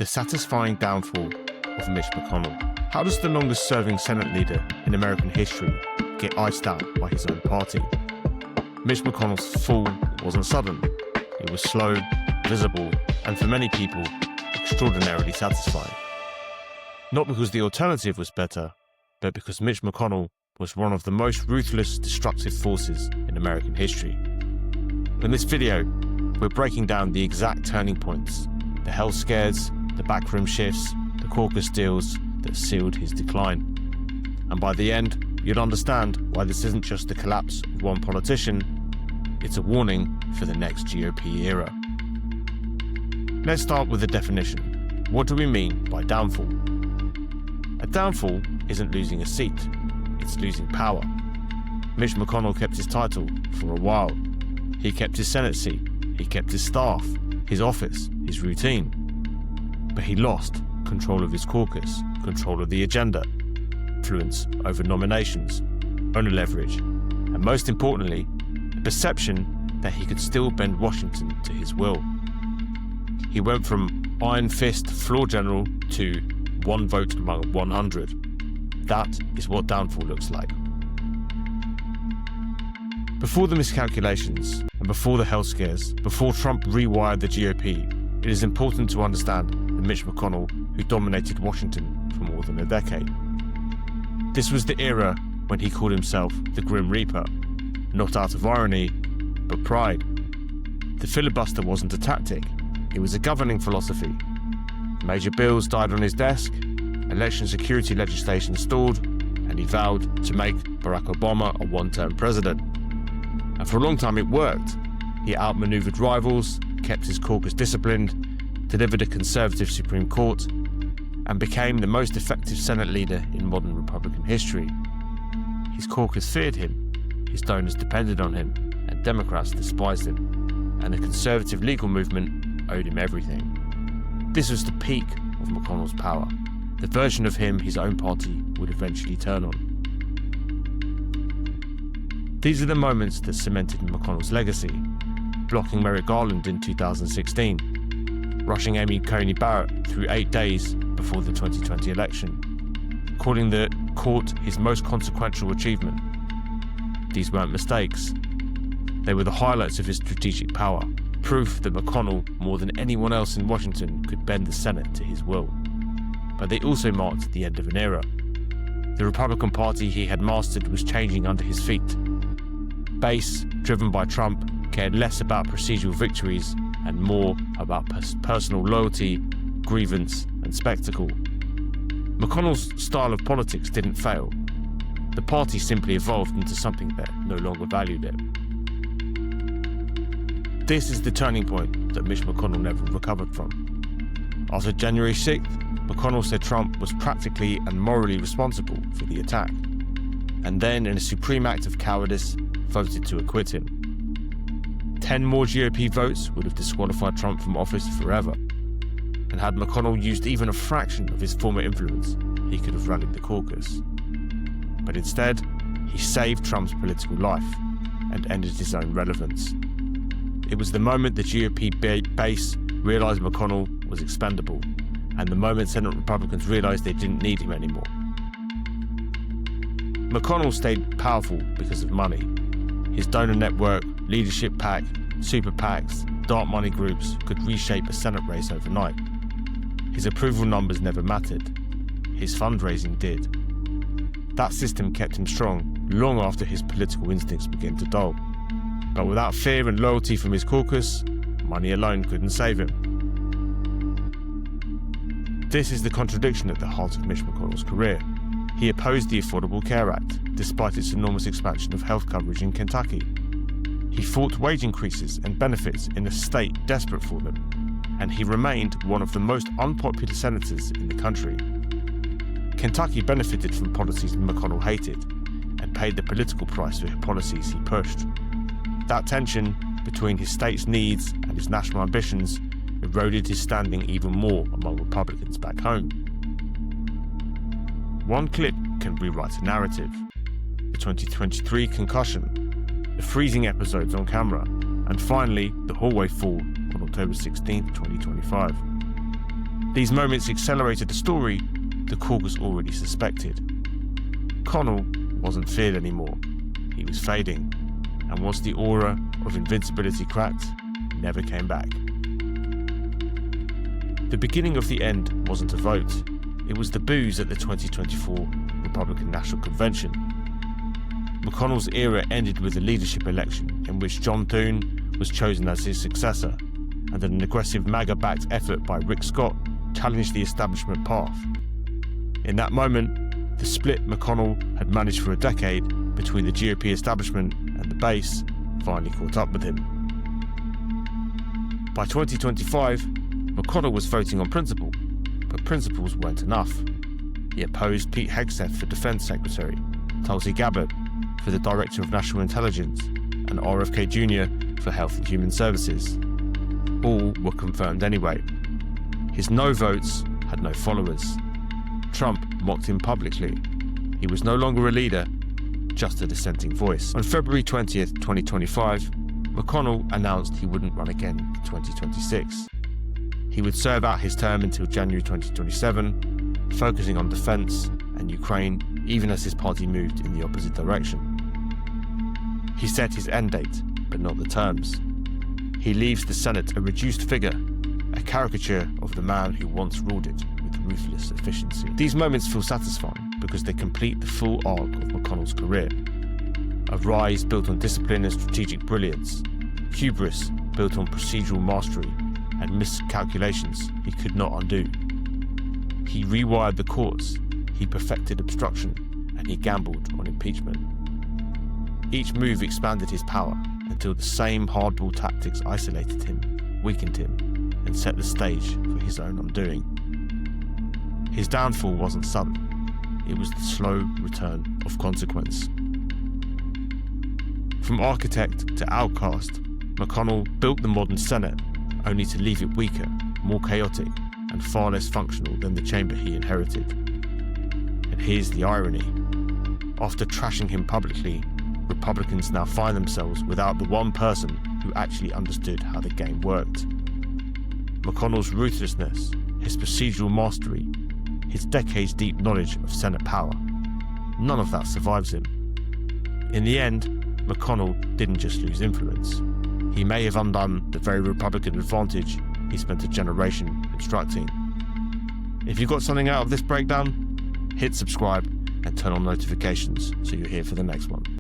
The satisfying downfall of Mitch McConnell. How does the longest-serving Senate leader in American history get iced out by his own party? Mitch McConnell's fall wasn't sudden. It was slow, visible, and for many people, extraordinarily satisfying. Not because the alternative was better, but because Mitch McConnell was one of the most ruthless, destructive forces in American history. In this video, we're breaking down the exact turning points, the health scares, the backroom shifts, the caucus deals that sealed his decline. And by the end, you'd understand why this isn't just the collapse of one politician, it's a warning for the next GOP era. Let's start with the definition. What do we mean by downfall? A downfall isn't losing a seat, it's losing power. Mitch McConnell kept his title for a while. He kept his Senate seat, he kept his staff, his office, his routine. But he lost control of his caucus, control of the agenda, influence over nominations, owner leverage, and most importantly, the perception that he could still bend Washington to his will. He went from iron fist floor general to one vote among 100. That is what downfall looks like. Before the miscalculations and before the health scares, before Trump rewired the GOP, it is important to understand the Mitch McConnell who dominated Washington for more than a decade. This was the era when he called himself the Grim Reaper, not out of irony, but pride. The filibuster wasn't a tactic, it was a governing philosophy. Major bills died on his desk, election security legislation stalled, and he vowed to make Barack Obama a one-term president. And for a long time it worked. He outmaneuvered rivals, kept his caucus disciplined, delivered a conservative Supreme Court, and became the most effective Senate leader in modern Republican history. His caucus feared him, his donors depended on him, and Democrats despised him, and the conservative legal movement owed him everything. This was the peak of McConnell's power, the version of him his own party would eventually turn on. These are the moments that cemented McConnell's legacy: blocking Merrick Garland in 2016, rushing Amy Coney Barrett through 8 days before the 2020 election, calling the court his most consequential achievement. These weren't mistakes. They were the highlights of his strategic power, proof that McConnell, more than anyone else in Washington, could bend the Senate to his will. But they also marked the end of an era. The Republican Party he had mastered was changing under his feet. Base, driven by Trump, cared less about procedural victories and more about personal loyalty, grievance, and spectacle. McConnell's style of politics didn't fail. The party simply evolved into something that no longer valued it. This is the turning point that Mitch McConnell never recovered from. After January 6th, McConnell said Trump was practically and morally responsible for the attack, and then, in a supreme act of cowardice, voted to acquit him. 10 more GOP votes would have disqualified Trump from office forever, and had McConnell used even a fraction of his former influence, he could have rallied the caucus. But instead, he saved Trump's political life and ended his own relevance. It was the moment the GOP base realised McConnell was expendable, and the moment Senate Republicans realised they didn't need him anymore. McConnell stayed powerful because of money. His donor network, leadership PAC, super PACs, dark money groups could reshape a Senate race overnight. His approval numbers never mattered. His fundraising did. That system kept him strong long after his political instincts began to dull. But without fear and loyalty from his caucus, money alone couldn't save him. This is the contradiction at the heart of Mitch McConnell's career. He opposed the Affordable Care Act, despite its enormous expansion of health coverage in Kentucky. He fought wage increases and benefits in a state desperate for them, and he remained one of the most unpopular senators in the country. Kentucky benefited from policies McConnell hated, and paid the political price for policies he pushed. That tension between his state's needs and his national ambitions eroded his standing even more among Republicans back home. One clip can rewrite a narrative. The 2023 concussion, the freezing episodes on camera, and finally the hallway fall on October 16, 2025. These moments accelerated the story the caucus already suspected. McConnell wasn't feared anymore. He was fading, and once the aura of invincibility cracked, he never came back. The beginning of the end wasn't a vote. It was the boos at the 2024 Republican National Convention. McConnell's era ended with a leadership election in which John Thune was chosen as his successor, and an aggressive MAGA-backed effort by Rick Scott challenged the establishment path. In that moment, the split McConnell had managed for a decade between the GOP establishment and the base finally caught up with him. By 2025, McConnell was voting on principle, but principles weren't enough. He opposed Pete Hegseth for Defense Secretary, Tulsi Gabbard for the Director of National Intelligence, and RFK Jr. for Health and Human Services. All were confirmed anyway. His no votes had no followers. Trump mocked him publicly. He was no longer a leader, just a dissenting voice. On February 20th, 2025, McConnell announced he wouldn't run again in 2026. He would serve out his term until January 2027, focusing on defense and Ukraine, even as his party moved in the opposite direction. He set his end date, but not the terms. He leaves the Senate a reduced figure, a caricature of the man who once ruled it with ruthless efficiency. These moments feel satisfying because they complete the full arc of McConnell's career. A rise built on discipline and strategic brilliance, hubris built on procedural mastery, and miscalculations he could not undo. He rewired the courts, he perfected obstruction, and he gambled on impeachment. Each move expanded his power until the same hardball tactics isolated him, weakened him, and set the stage for his own undoing. His downfall wasn't sudden. It was the slow return of consequence. From architect to outcast, McConnell built the modern Senate only to leave it weaker, more chaotic, and far less functional than the chamber he inherited. And here's the irony. After trashing him publicly, Republicans now find themselves without the one person who actually understood how the game worked. McConnell's ruthlessness, his procedural mastery, his decades-deep knowledge of Senate power, none of that survives him. In the end, McConnell didn't just lose influence. He may have undone the very Republican advantage he spent a generation constructing. If you got something out of this breakdown, hit subscribe and turn on notifications so you're here for the next one.